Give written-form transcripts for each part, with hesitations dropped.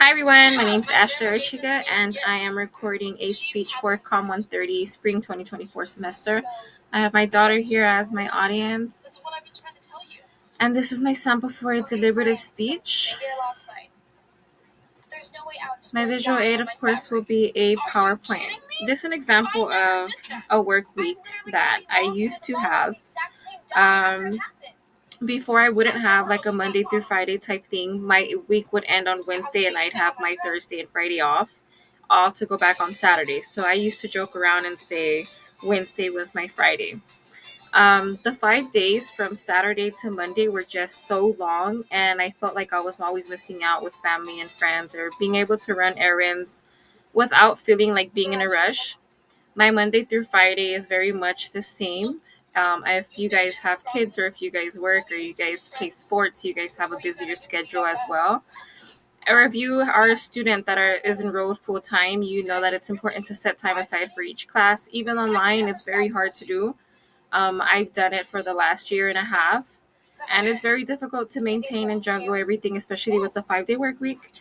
Hi everyone, my name is Ashley Archiga and I am recording a speech for COM 130 Spring 2024 semester. I have my daughter here as my audience. And this is my sample for a deliberative speech. My visual aid, of course, will be a PowerPoint. This is an example of a work week that I used to have. Before I wouldn't have like a Monday through Friday type thing. My week would end on Wednesday and I'd have my Thursday and Friday off, all to go back on Saturday. So I used to joke around and say Wednesday was my Friday. The 5 days from Saturday to Monday were just so long, and I felt like I was always missing out with family and friends or being able to run errands without feeling like being in a rush. My Monday through Friday is very much the same. If you guys have kids or if you guys work or you guys play sports, you guys have a busier schedule as well. Or if you are a student that is enrolled full time, you know that it's important to set time aside for each class. Even online, it's very hard to do. I've done it for the last year and a half, and it's very difficult to maintain and juggle everything, especially with the 5 day work week,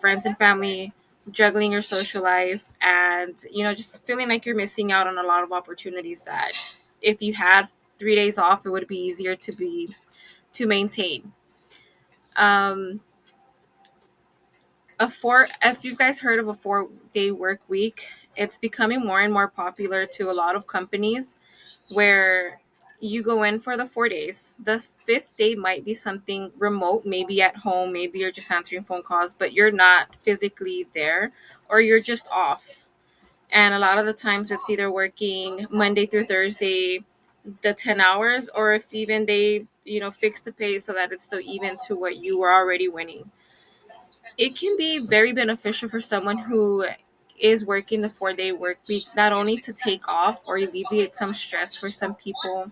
friends and family, juggling your social life, and just feeling like you're missing out on a lot of opportunities that if you had 3 days off, it would be easier to maintain. If you guys heard of a 4 day work week, it's becoming more and more popular to a lot of companies where you go in for the 4 days. The fifth day might be something remote, maybe at home, maybe you're just answering phone calls, but you're not physically there or you're just off. And a lot of the times it's either working Monday through Thursday, the 10 hours, or if even they, fix the pay so that it's still even to what you were already winning. It can be very beneficial for someone who is working the 4 day work week, not only to take off or alleviate some stress for some people.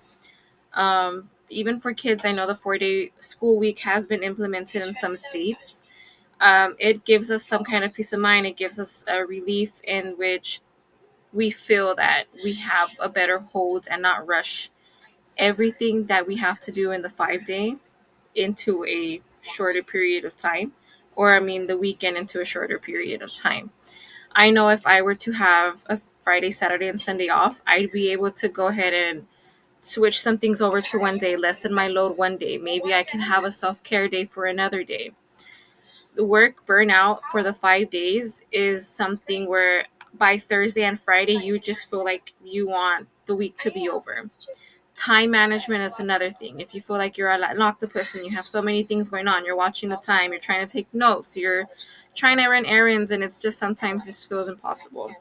Even for kids, I know the 4 day school week has been implemented in some states. It gives us some kind of peace of mind. It gives us a relief in which we feel that we have a better hold and not rush everything that we have to do in the 5 day into a shorter period of time, or the weekend into a shorter period of time. I know if I were to have a Friday, Saturday, and Sunday off, I'd be able to go ahead and switch some things over to one day, lessen my load one day. Maybe I can have a self-care day for another day. The work burnout for the 5 days is something where by Thursday and Friday, you just feel like you want the week to be over. Time management is another thing. If you feel like you're an octopus and you have so many things going on, you're watching the time, you're trying to take notes, you're trying to run errands, and it's just sometimes this feels impossible.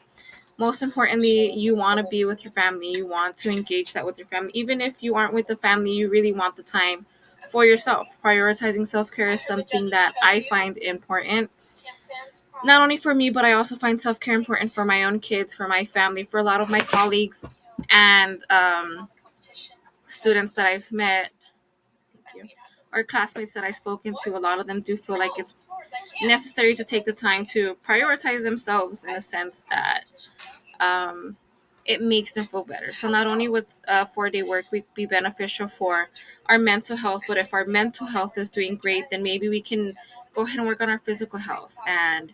Most importantly, you want to be with your family. You want to engage that with your family. Even if you aren't with the family, you really want the time for yourself. Prioritizing self-care is something that I find important. Not only for me, but I also find self-care important for my own kids, for my family, for a lot of my colleagues, and students that I've met, or classmates that I've spoken to. A lot of them do feel like it's necessary to take the time to prioritize themselves in a sense that it makes them feel better. So not only would a 4 day work week be beneficial for our mental health, but if our mental health is doing great, then maybe we can go ahead and work on our physical health. And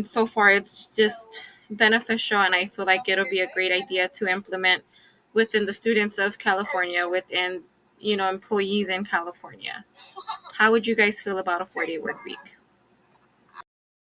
so far, it's just beneficial, and I feel like it'll be a great idea to implement within the students of California, within employees in California. How would you guys feel about a 4 day work week?